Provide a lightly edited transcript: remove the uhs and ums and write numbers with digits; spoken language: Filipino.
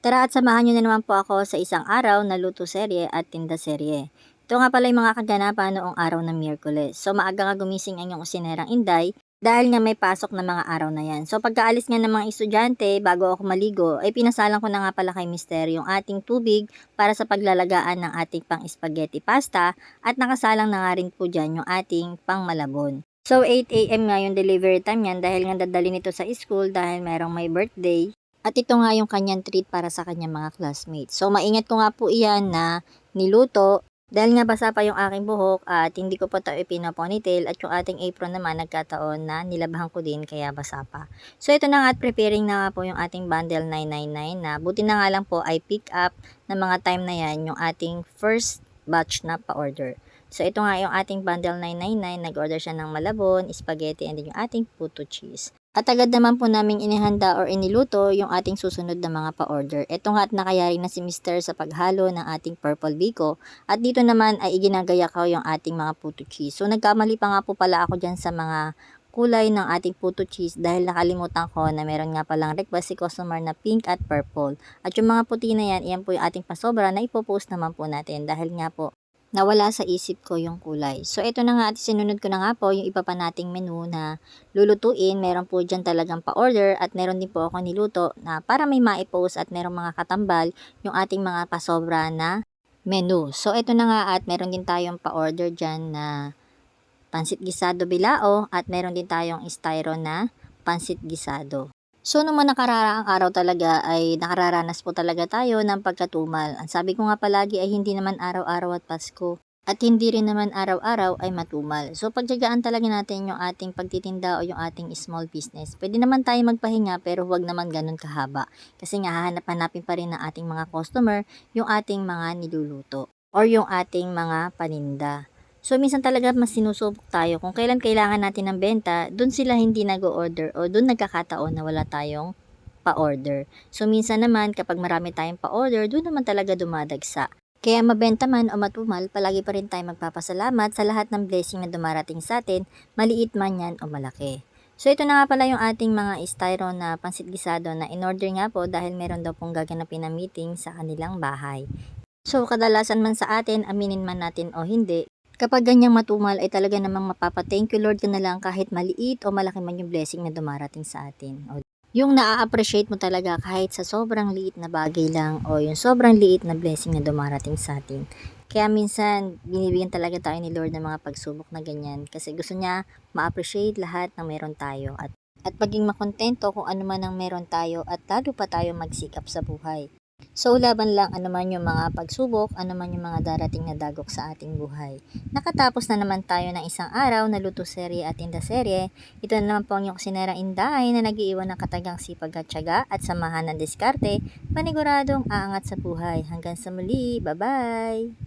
Tara at samahan nyo na naman po ako sa isang araw na luto serye at tinda serye. Ito nga pala yung mga kaganapan noong araw ng Miyerkules. So maaga nga gumising ang iyong kusinerang Inday dahil nga may pasok na mga araw na yan. So pagkaalis nga ng mga estudyante bago ako maligo ay pinasalang ko na nga pala kay Mister yung ating tubig para sa paglalagaan ng ating pang spaghetti pasta at nakasalang na nga rin po dyan yung ating pang malabon. So 8 a.m. nga yung delivery time yan dahil nga dadali nito sa school dahil merong may birthday. At ito nga yung kanyang treat para sa kanyang mga classmates. So maingat ko nga po iyan na niluto dahil nga basa pa yung aking buhok at hindi ko pa ito ipinaponytail at yung ating apron naman nagkataon na nilabahan ko din kaya basa pa. So ito na nga at preparing na nga po yung ating bundle 999 na buti na nga lang po ay pick up na mga time na yan yung ating first batch na pa-order. So ito nga yung ating bundle 999, nag-order siya ng malabon, spaghetti and then yung ating puto cheese. At agad naman po naming inihanda or iniluto yung ating susunod na mga pa-order. Ito nga at nakayari na si Mister sa paghalo ng ating purple biko. At dito naman ay iginagaya ko yung ating mga puto cheese. So nagkamali pa nga po pala ako dyan sa mga kulay ng ating puto cheese dahil nakalimutan ko na meron nga palang request si customer na pink at purple. At yung mga puti na yan, iyan po yung ating pasobra na ipopost naman po natin dahil nga po nawala sa isip ko yung kulay. So, ito na nga at sinunod ko na nga po yung iba pa nating menu na lulutuin. Meron po dyan talagang pa-order at meron din po ako niluto na para may maipost at meron mga katambal yung ating mga pasobra na menu. So, ito na nga at meron din tayong pa-order dyan na pansit gisado bilao at meron din tayong styro na pansit gisado. So, nung mga nakaraang araw talaga ay nakararanas po talaga tayo ng pagkatumal. Ang sabi ko nga palagi ay hindi naman araw-araw at Pasko. At hindi rin naman araw-araw ay matumal. So, pagtyagaan talaga natin yung ating pagtitinda o yung ating small business. Pwede naman tayo magpahinga pero huwag naman ganun kahaba. Kasi nga hahanap-hanapin pa rin ng ating mga customer yung ating mga niluluto or yung ating mga paninda. So, minsan talaga mas sinusubok tayo kung kailan kailangan natin ng benta, dun sila hindi nag-o-order o dun nagkakataon na wala tayong pa-order. So, minsan naman kapag marami tayong pa-order, dun naman talaga dumadagsa. Kaya mabenta man o matumal, palagi pa rin tayo magpapasalamat sa lahat ng blessing na dumarating sa atin, maliit man yan o malaki. So, ito na nga pala yung ating mga styro na pansit gisado na in-order nga po dahil meron daw pong gaganapin na meeting sa kanilang bahay. So, kadalasan man sa atin, aminin man natin o hindi, kapag ganyang matumal ay talaga namang mapapa-thank you Lord ka na lang kahit maliit o malaki man yung blessing na dumarating sa atin. O, yung naa-appreciate mo talaga kahit sa sobrang liit na bagay lang o yung sobrang liit na blessing na dumarating sa atin. Kaya minsan, binibigyan talaga tayo ni Lord ng mga pagsubok na ganyan kasi gusto niya ma-appreciate lahat ng meron tayo at maging makontento kung ano man ang meron tayo at lalo pa tayo magsikap sa buhay. So, laban lang anuman yung mga pagsubok, anuman yung mga darating na dagok sa ating buhay. Nakatapos na naman tayo ng isang araw na luto serye at tinda serye. Ito na naman po ang iyong kusinera Inday na nag-iiwan ng katagang sipag at tiyaga at samahan ng diskarte, paniguradong aangat sa buhay. Hanggang sa muli, bye-bye!